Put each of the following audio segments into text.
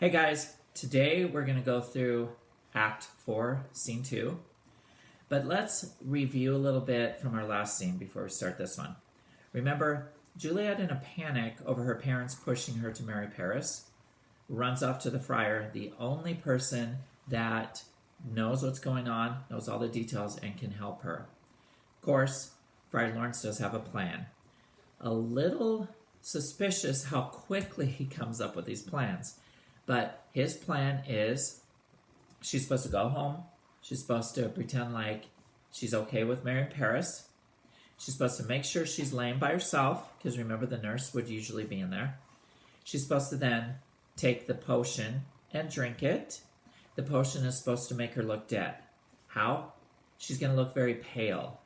Hey guys, today we're going to go through Act 4, Scene 2. But let's review a little bit from our last scene before we start this one. Remember, Juliet, in a panic over her parents pushing her to marry Paris, runs off to the friar, the only person that knows what's going on, knows all the details, and can help her. Of course, Friar Lawrence does have a plan. A little suspicious how quickly he comes up with these plans. But his plan is she's supposed to go home. She's supposed to pretend like she's okay with marrying Paris. She's supposed to make sure she's laying by herself, because remember, the nurse would usually be in there. She's supposed to then take the potion and drink it. The potion is supposed to make her look dead. How? She's going to look very pale.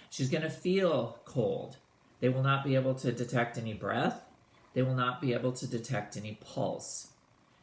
She's going to feel cold. They will not be able to detect any breath. They will not be able to detect any pulse.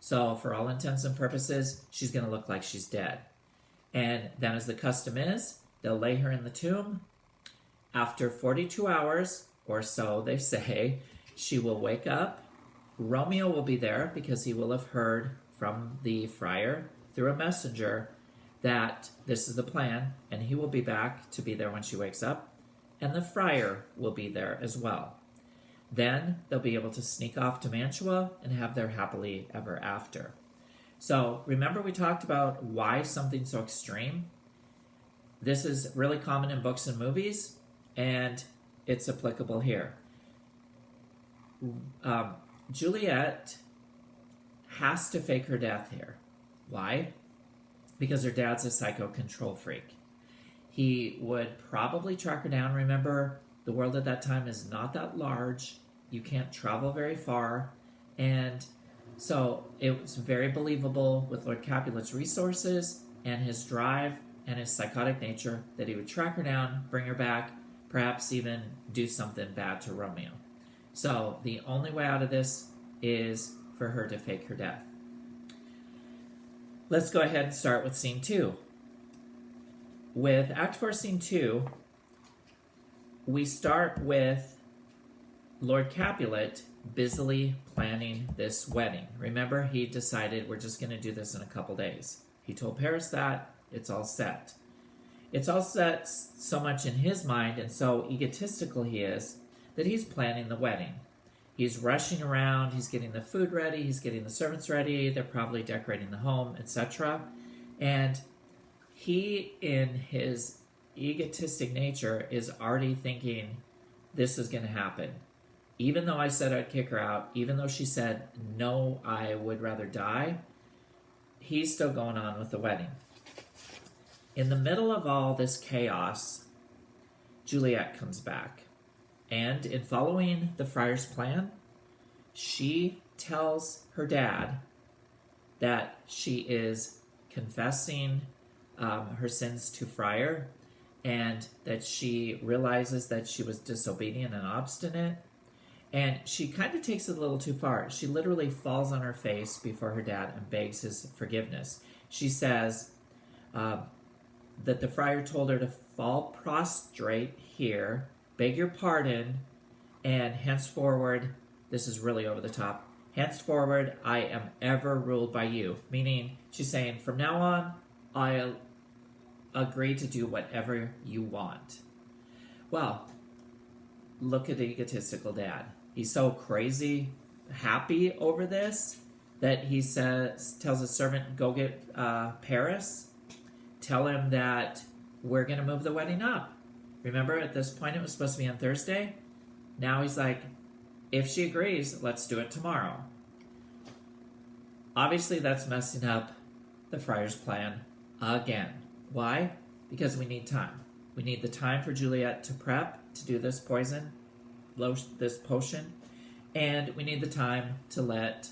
So for all intents and purposes, she's going to look like she's dead. And then, as the custom is, they'll lay her in the tomb. After 42 hours or so, they say, she will wake up. Romeo will be there because he will have heard from the friar through a messenger that this is the plan, and he will be back to be there when she wakes up. And the friar will be there as well. Then they'll be able to sneak off to Mantua and have their happily ever after. So remember, we talked about why something so extreme? This is really common in books and movies, and it's applicable here. Juliet has to fake her death here. Why? Because her dad's a psycho control freak. He would probably track her down. Remember, the world at that time is not that large. You can't travel very far. And so it was very believable with Lord Capulet's resources and his drive and his psychotic nature that he would track her down, bring her back, perhaps even do something bad to Romeo. So the only way out of this is for her to fake her death. Let's go ahead and start with Scene 2. With Act 4, Scene 2, we start with Lord Capulet busily planning this wedding. Remember, he decided we're just going to do this in a couple days. He told Paris that. It's all set. It's all set so much in his mind and so egotistical he is that he's planning the wedding. He's rushing around. He's getting the food ready. He's getting the servants ready. They're probably decorating the home, etc. And he, in his egotistic nature, is already thinking this is going to happen. Even though I said I'd kick her out, even though she said, no, I would rather die, he's still going on with the wedding. In the middle of all this chaos, Juliet comes back. And in following the friar's plan, she tells her dad that she is confessing her sins to Friar, and that she realizes that she was disobedient and obstinate. And she kind of takes it a little too far. She literally falls on her face before her dad and begs his forgiveness. She says that the friar told her to fall prostrate here, beg your pardon, and henceforward, this is really over the top, henceforward I am ever ruled by you. Meaning, she's saying, from now on, I'll agree to do whatever you want. Well, look at the egotistical dad. He's so crazy happy over this that he tells his servant, go get Paris. Tell him that we're going to move the wedding up. Remember, at this point, it was supposed to be on Thursday. Now he's like, if she agrees, let's do it tomorrow. Obviously, that's messing up the friar's plan again. Why? Because we need time. We need the time for Juliet to prep, to do this potion, and we need the time to let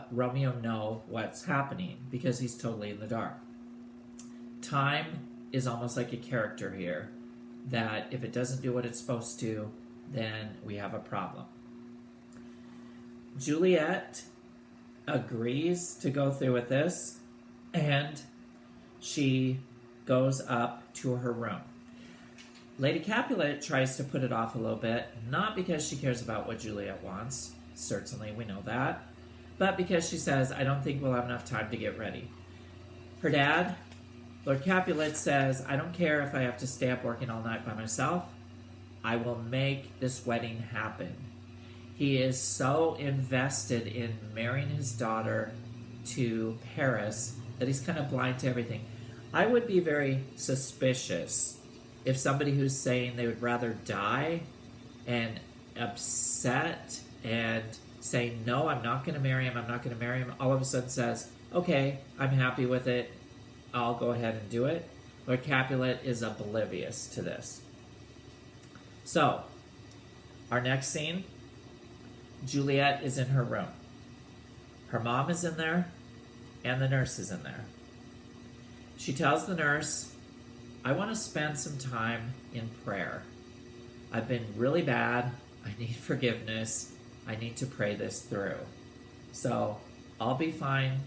Romeo know what's happening, because he's totally in the dark. Time is almost like a character here, that if it doesn't do what it's supposed to, then we have a problem. Juliet agrees to go through with this, and she goes up to her room. Lady Capulet tries to put it off a little bit, not because she cares about what Juliet wants, certainly we know that, but because she says, I don't think we'll have enough time to get ready. Her dad, Lord Capulet, says, I don't care if I have to stay up working all night by myself. I will make this wedding happen. He is so invested in marrying his daughter to Paris that he's kind of blind to everything. I would be very suspicious if somebody who's saying they would rather die and upset and saying, no, I'm not going to marry him, I'm not going to marry him, all of a sudden says, okay, I'm happy with it, I'll go ahead and do it. Lord Capulet is oblivious to this. So, our next scene, Juliet is in her room. Her mom is in there, and the nurse is in there. She tells the nurse, I want to spend some time in prayer. I've been really bad. I need forgiveness. I need to pray this through. So I'll be fine,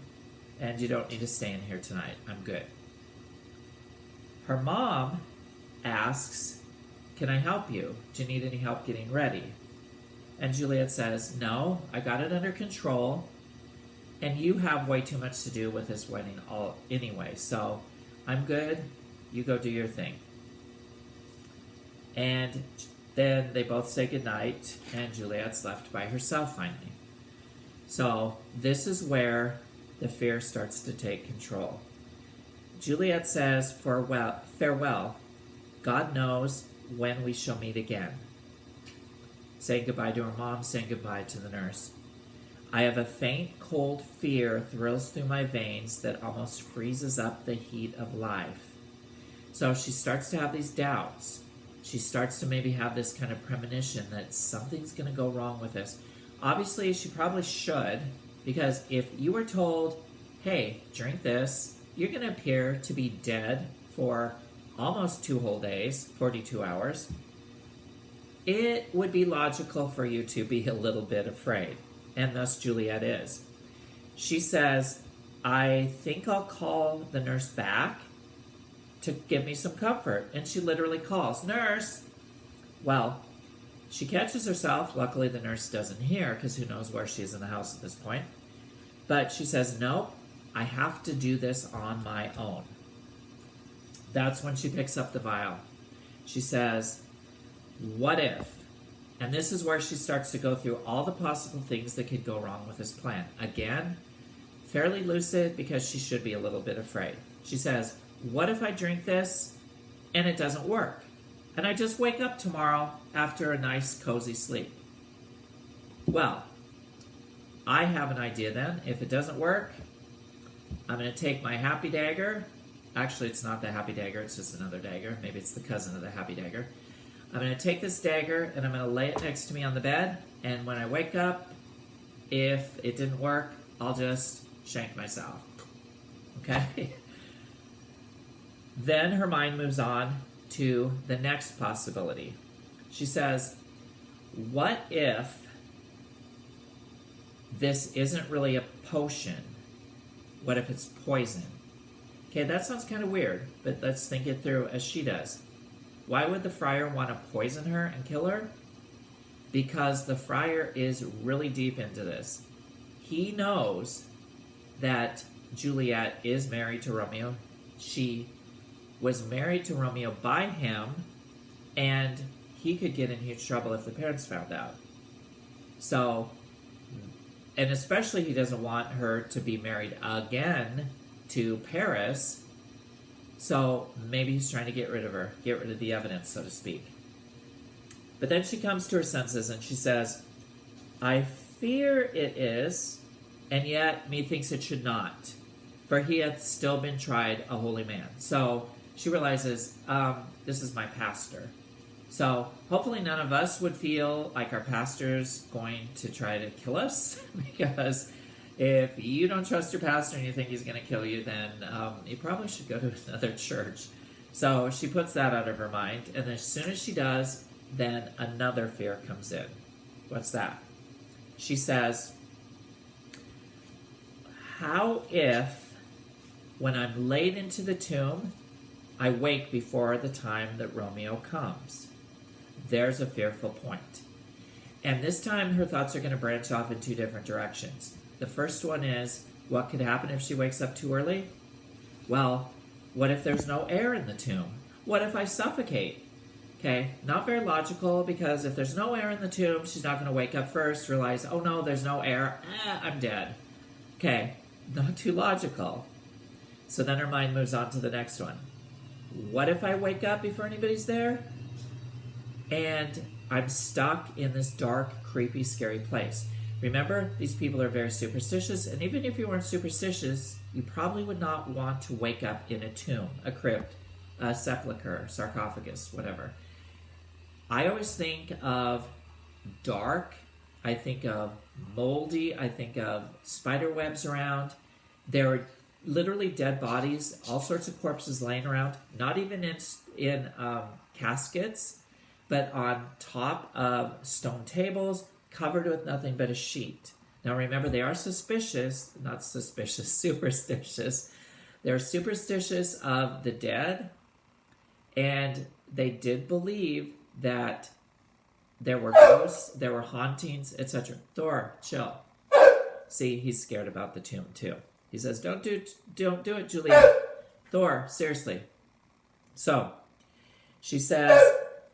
and you don't need to stay in here tonight. I'm good. Her mom asks, can I help you? Do you need any help getting ready? And Juliet says, no, I got it under control, and you have way too much to do with this wedding anyway, so I'm good. You go do your thing. And then they both say goodnight, and Juliet's left by herself finally. So this is where the fear starts to take control. Juliet says, farewell. God knows when we shall meet again. Saying goodbye to her mom, saying goodbye to the nurse. I have a faint, cold fear thrills through my veins that almost freezes up the heat of life. So she starts to have these doubts. She starts to maybe have this kind of premonition that something's going to go wrong with this. Obviously, she probably should, because if you were told, hey, drink this, you're going to appear to be dead for almost 2 whole days, 42 hours, it would be logical for you to be a little bit afraid. And thus Juliet is. She says, I think I'll call the nurse back to give me some comfort. And she literally calls, nurse! Well, she catches herself. Luckily, the nurse doesn't hear, because who knows where she is in the house at this point. But she says, no, I have to do this on my own. That's when she picks up the vial. She says, what if? And this is where she starts to go through all the possible things that could go wrong with this plan. Again, fairly lucid, because she should be a little bit afraid. She says, what if I drink this and it doesn't work? And I just wake up tomorrow after a nice, cozy sleep. Well, I have an idea then. If it doesn't work, I'm going to take my happy dagger. Actually, it's not the happy dagger. It's just another dagger. Maybe it's the cousin of the happy dagger. I'm going to take this dagger and I'm going to lay it next to me on the bed. And when I wake up, if it didn't work, I'll just shank myself. Okay? Then her mind moves on to the next possibility. She says, what if this isn't really a potion? What if it's poison? Okay, that sounds kind of weird, but let's think it through as she does. Why would the friar want to poison her and kill her? Because the friar is really deep into this. He knows that Juliet is married to Romeo. She was married to Romeo by him, and he could get in huge trouble if the parents found out. So, and especially he doesn't want her to be married again to Paris. So maybe he's trying to get rid of her, get rid of the evidence, so to speak. But then she comes to her senses and she says, I fear it is, and yet methinks it should not, for he hath still been tried a holy man. So she realizes, this is my pastor. So hopefully none of us would feel like our pastor's going to try to kill us, because if you don't trust your pastor and you think he's going to kill you, then you probably should go to another church. So she puts that out of her mind, and as soon as she does, then another fear comes in. What's that? She says, how if, when I'm laid into the tomb, I wake before the time that Romeo comes? There's a fearful point. And this time her thoughts are going to branch off in 2 different directions. The first one is, what could happen if she wakes up too early? Well, what if there's no air in the tomb? What if I suffocate? Okay, not very logical, because if there's no air in the tomb, she's not going to wake up first, realize, oh no, there's no air, I'm dead. Okay, not too logical. So then her mind moves on to the next one. What if I wake up before anybody's there? And I'm stuck in this dark, creepy, scary place. Remember, these people are very superstitious, and even if you weren't superstitious, you probably would not want to wake up in a tomb, a crypt, a sepulcher, sarcophagus, whatever. I always think of dark, I think of moldy, I think of spider webs around. There are literally dead bodies, all sorts of corpses laying around, not even in caskets, but on top of stone tables, covered with nothing but a sheet. Now remember, they are superstitious. They're superstitious of the dead, and they did believe that there were ghosts, there were hauntings, etc. Thor, chill. See, he's scared about the tomb too. He says, don't do it, Juliet. Thor, seriously. So, she says,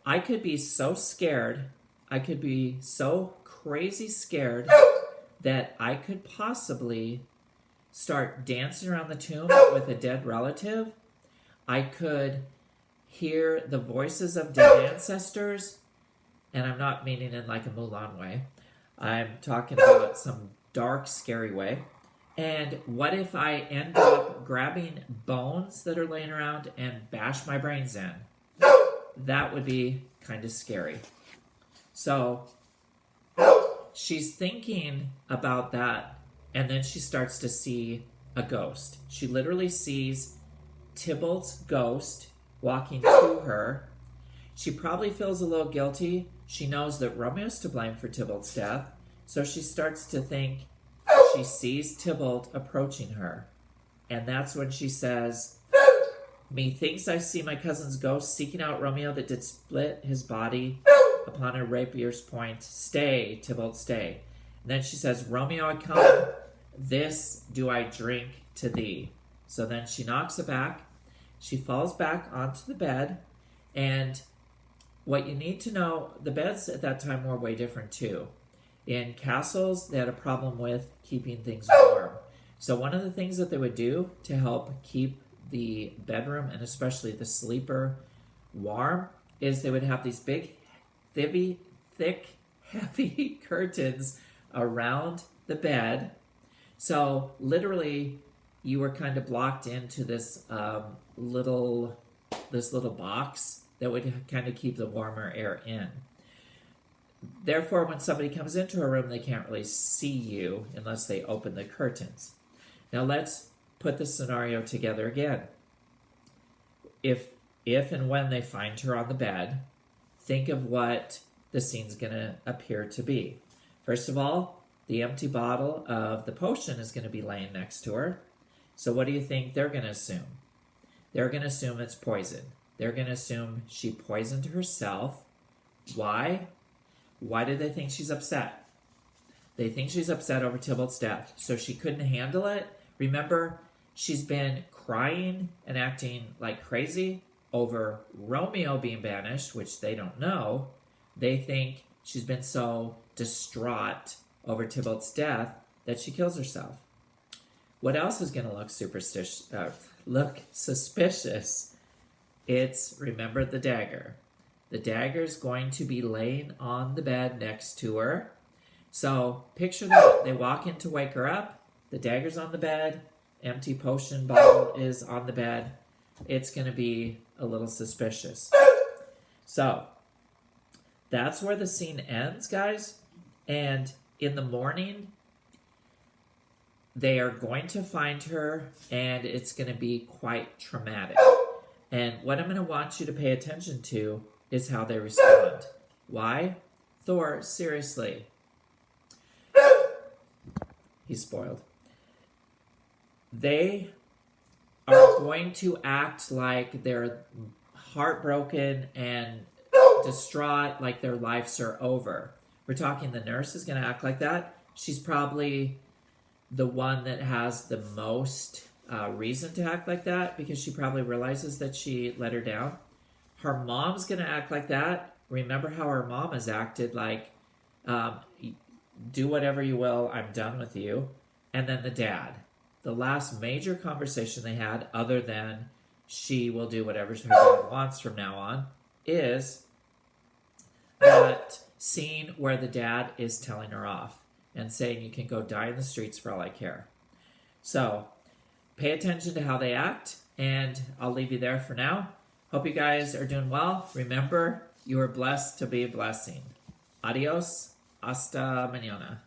I could be so scared, I could be so crazy scared that I could possibly start dancing around the tomb with a dead relative. I could hear the voices of dead ancestors, and I'm not meaning in like a Mulan way. I'm talking about some dark, scary way. And what if I end up grabbing bones that are laying around and bash my brains in? That would be kind of scary. So she's thinking about that, and then she starts to see a ghost. She literally sees Tybalt's ghost walking to her. She probably feels a little guilty. She knows that Romeo's to blame for Tybalt's death, so she starts to think she sees Tybalt approaching her. And that's when she says, methinks I see my cousin's ghost seeking out Romeo that did split his body upon a rapier's point. Stay, Tybalt, stay. And then she says, Romeo, I come, this do I drink to thee. So then she knocks it back. She falls back onto the bed, and what you need to know, the beds at that time were way different too. In castles, they had a problem with keeping things warm. So one of the things that they would do to help keep the bedroom, and especially the sleeper, warm, is they would have these big, thick, heavy curtains around the bed. So literally, you were kind of blocked into this little box that would kind of keep the warmer air in. Therefore, when somebody comes into a room, they can't really see you unless they open the curtains. Now let's put the scenario together again. If and when they find her on the bed, think of what the scene's going to appear to be. First of all, the empty bottle of the potion is going to be laying next to her. So what do you think they're going to assume? They're going to assume it's poison. They're going to assume she poisoned herself. Why? Why do they think she's upset? They think she's upset over Tybalt's death, so she couldn't handle it. Remember, she's been crying and acting like crazy over Romeo being banished, which they don't know. They think she's been so distraught over Tybalt's death that she kills herself. What else is going to look suspicious? It's, remember, the dagger. The dagger's going to be laying on the bed next to her. So picture that. They walk in to wake her up. The dagger's on the bed. Empty potion bottle is on the bed. It's going to be a little suspicious. So that's where the scene ends, guys. And in the morning, they are going to find her, and it's going to be quite traumatic. And what I'm going to want you to pay attention to is how they respond. Why? Thor, seriously. He's spoiled. They are going to act like they're heartbroken and distraught, like their lives are over. We're talking the nurse is going to act like that. She's probably the one that has the most reason to act like that because she probably realizes that she let her down. Her mom's going to act like that. Remember how her mom has acted like, do whatever you will, I'm done with you. And then the dad. The last major conversation they had, other than she will do whatever her dad wants from now on, is that scene where the dad is telling her off and saying, you can go die in the streets for all I care. So pay attention to how they act, and I'll leave you there for now. Hope you guys are doing well. Remember, you are blessed to be a blessing. Adios. Hasta mañana.